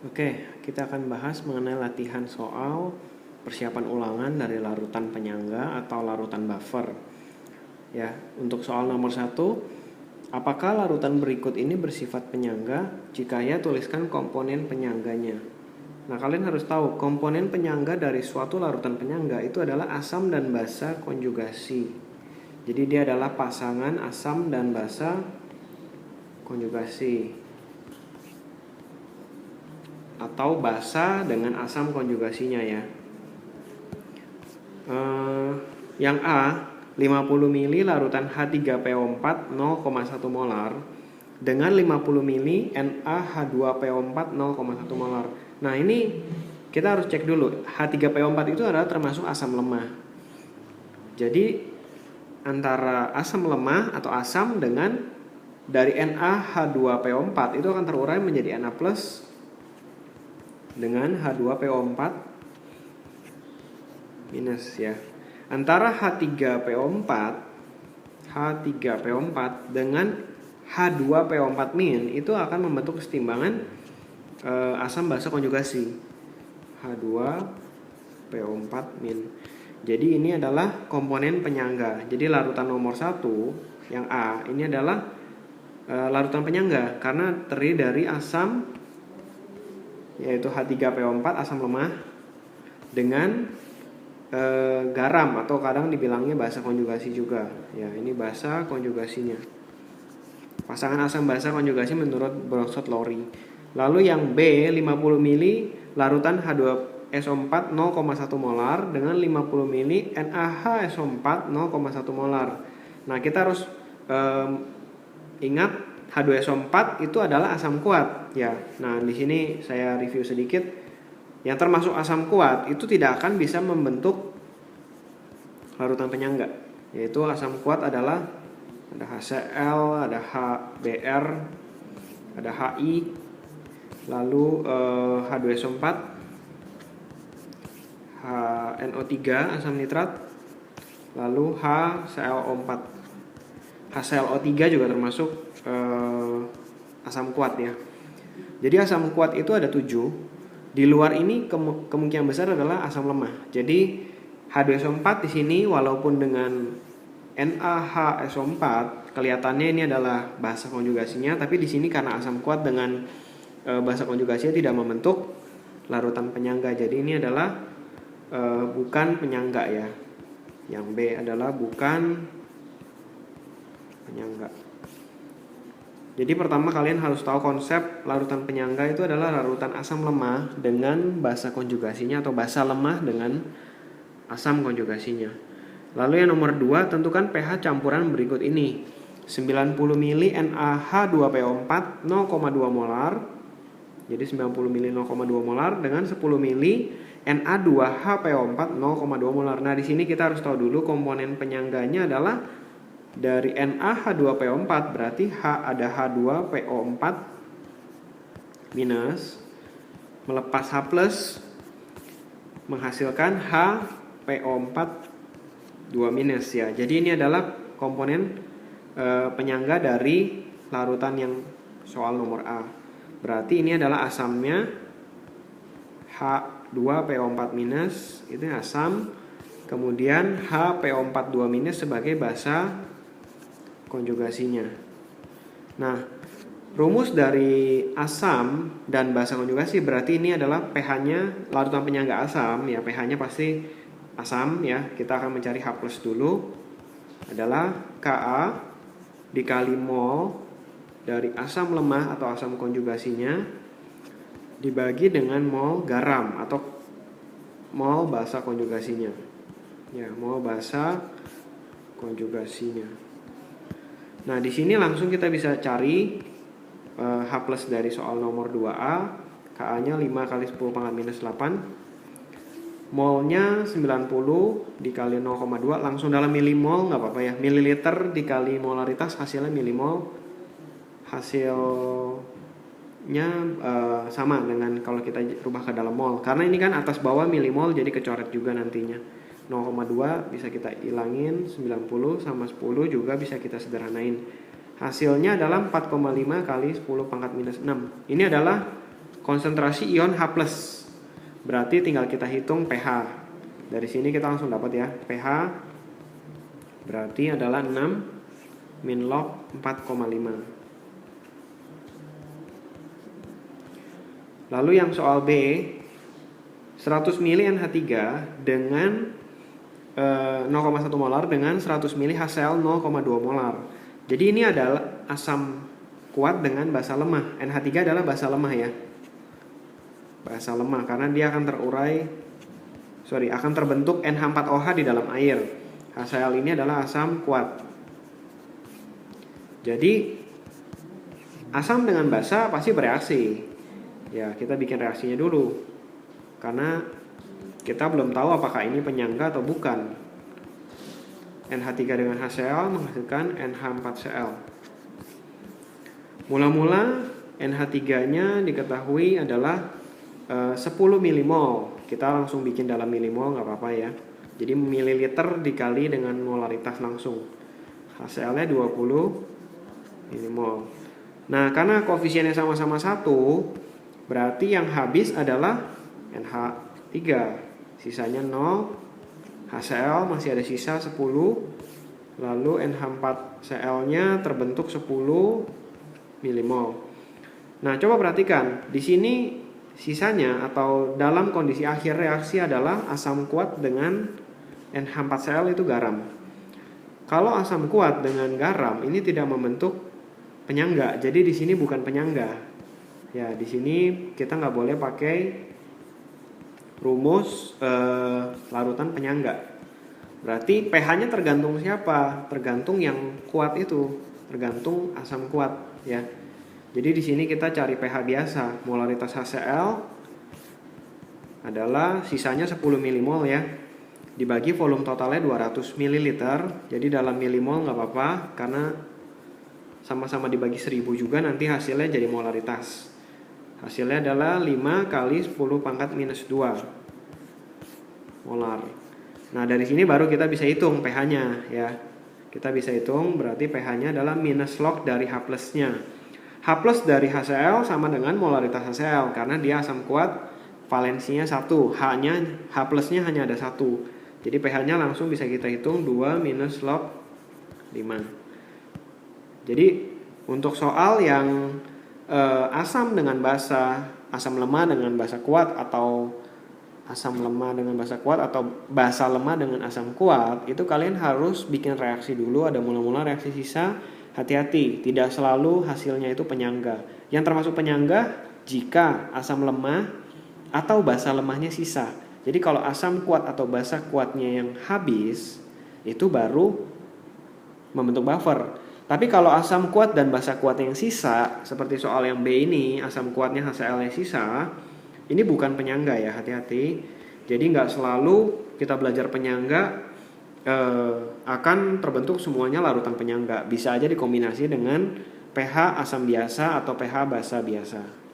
Oke, kita akan bahas mengenai latihan soal persiapan ulangan dari larutan penyangga atau larutan buffer. Ya, untuk soal nomor 1, apakah larutan berikut ini bersifat penyangga? Jika ya, tuliskan komponen penyangganya. Nah, kalian harus tahu komponen penyangga dari suatu larutan penyangga itu adalah asam dan basa konjugasi. Jadi dia adalah pasangan asam dan basa konjugasi, atau basa dengan asam konjugasinya ya. Yang A, 50 ml larutan H3PO4 0,1 molar dengan 50 ml NaH2PO4 0,1 molar. Nah, ini kita harus cek dulu. H3PO4 itu adalah termasuk asam lemah. Jadi antara asam lemah atau asam dengan dari NaH2PO4 itu akan terurai menjadi Na+ dengan H2PO4 minus ya. Antara H3PO4 dengan H2PO4 min itu akan membentuk kesetimbangan asam basa konjugasi H2PO4 min. Jadi ini adalah komponen penyangga. Jadi larutan nomor 1 yang A ini adalah larutan penyangga karena terdiri dari asam, yaitu H3PO4 asam lemah, dengan garam atau kadang dibilangnya basa konjugasi juga. Ya, ini basa konjugasinya. Pasangan asam basa konjugasi menurut Bronsted-Lowry. Lalu yang B, 50 ml larutan H2SO4 0,1 molar dengan 50 ml NaHSO4 0,1 molar. Nah, kita harus ingat H2SO4 itu adalah asam kuat ya. Nah, di sini saya review sedikit. Yang termasuk asam kuat itu tidak akan bisa membentuk larutan penyangga. Yaitu asam kuat adalah ada HCl, ada HBr, ada HI, lalu H2SO4, HNO3 asam nitrat, lalu HClO4. HClO3 juga termasuk asam kuat ya. Jadi asam kuat itu ada 7. Di luar ini kemungkinan besar adalah asam lemah. Jadi H2SO4 di sini walaupun dengan NaHSO4 kelihatannya ini adalah basa konjugasinya, tapi di sini karena asam kuat dengan basa konjugasinya tidak membentuk larutan penyangga. Jadi ini adalah bukan penyangga ya. Yang B adalah bukan penyangga. Jadi pertama kalian harus tahu konsep larutan penyangga itu adalah larutan asam lemah dengan basa konjugasinya atau basa lemah dengan asam konjugasinya. Lalu yang nomor 2, tentukan pH campuran berikut ini. 90 ml NaH2PO4 0,2 molar. Jadi 90 ml 0,2 molar dengan 10 ml Na2HPO4 0,2 molar. Nah, di sini kita harus tahu dulu komponen penyangganya adalah dari NaH2PO4, berarti ada H2PO4 minus melepas H plus menghasilkan HPO4 2 minus ya. Jadi ini adalah komponen penyangga dari larutan yang soal nomor A. Berarti ini adalah asamnya H2PO4 minus, itu asam. Kemudian HPO4 2 minus sebagai basa konjugasinya. Nah, rumus dari asam dan basa konjugasi berarti ini adalah pH-nya larutan penyangga asam ya, pH-nya pasti asam ya. Kita akan mencari H+ dulu, adalah Ka dikali mol dari asam lemah atau asam konjugasinya dibagi dengan mol garam atau mol basa konjugasinya. Ya, mol basa konjugasinya. Nah, di sini langsung kita bisa cari H+ dari soal nomor 2A. Ka-nya 5 kali 10 pangkat minus 8. Molnya 90 dikali 0,2 langsung dalam milimol, nggak apa-apa ya. Mililiter dikali molaritas hasilnya milimol. Hasilnya sama dengan kalau kita rubah ke dalam mol. Karena ini kan atas bawah milimol jadi kecoret juga nantinya. 0,2 bisa kita hilangin, 90 sama 10 juga bisa kita sederhanain. Hasilnya adalah 4,5 kali 10 pangkat minus 6. Ini adalah konsentrasi ion H+. Berarti tinggal kita hitung pH. Dari sini kita langsung dapat ya, pH berarti adalah 6 min log 4,5. Lalu yang soal B, 100 ml NH3 dengan 0,1 molar dengan 100 ml HCl 0,2 molar. Jadi ini adalah asam kuat dengan basa lemah. NH3 adalah basa lemah ya. Basa lemah karena dia akan akan terbentuk NH4OH di dalam air. HCl ini adalah asam kuat. Jadi asam dengan basa pasti bereaksi. Ya, kita bikin reaksinya dulu. Karena kita belum tahu apakah ini penyangga atau bukan. NH3 dengan HCl menghasilkan NH4Cl. Mula-mula NH3-nya diketahui adalah 10 milimol. Kita langsung bikin dalam milimol, nggak apa-apa ya. Jadi mililiter dikali dengan molaritas langsung. HCl-nya 20 milimol. Nah, karena koefisiennya sama-sama 1, berarti yang habis adalah NH3. Sisanya 0. HCl masih ada sisa 10. Lalu NH4Cl-nya terbentuk 10 milimol. Nah, coba perhatikan. Di sini sisanya atau dalam kondisi akhir reaksi adalah asam kuat dengan NH4Cl itu garam. Kalau asam kuat dengan garam ini tidak membentuk penyangga. Jadi di sini bukan penyangga. Ya, di sini kita nggak boleh pakai rumus larutan penyangga. Berarti pH-nya tergantung siapa? Tergantung yang kuat itu, tergantung asam kuat ya. Jadi di sini kita cari pH biasa. Molaritas HCl adalah sisanya 10 milimol ya. Dibagi volume totalnya 200 ml. Jadi dalam milimol nggak apa-apa karena sama-sama dibagi 1000 juga nanti hasilnya jadi molaritas. Hasilnya adalah 5 kali 10 pangkat minus 2 molar. Nah, dari sini baru kita bisa hitung pH-nya ya. Kita bisa hitung berarti pH-nya adalah minus log dari H+-nya. H+ dari HCl sama dengan molaritas HCl karena dia asam kuat, valensinya 1, H+-nya hanya ada 1. Jadi pH-nya langsung bisa kita hitung 2 minus log 5. Jadi untuk soal yang asam dengan basa, asam lemah dengan basa kuat atau asam lemah dengan basa kuat atau basa lemah dengan asam kuat, itu kalian harus bikin reaksi dulu, ada mula-mula reaksi sisa. Hati-hati, tidak selalu hasilnya itu penyangga. Yang termasuk penyangga jika asam lemah atau basa lemahnya sisa. Jadi kalau asam kuat atau basa kuatnya yang habis, itu baru membentuk buffer. Tapi kalau asam kuat dan basa kuat yang sisa, seperti soal yang B ini, asam kuatnya HCl-nya sisa, ini bukan penyangga ya, hati-hati. Jadi nggak selalu kita belajar penyangga akan terbentuk semuanya larutan penyangga. Bisa aja dikombinasi dengan pH asam biasa atau pH basa biasa.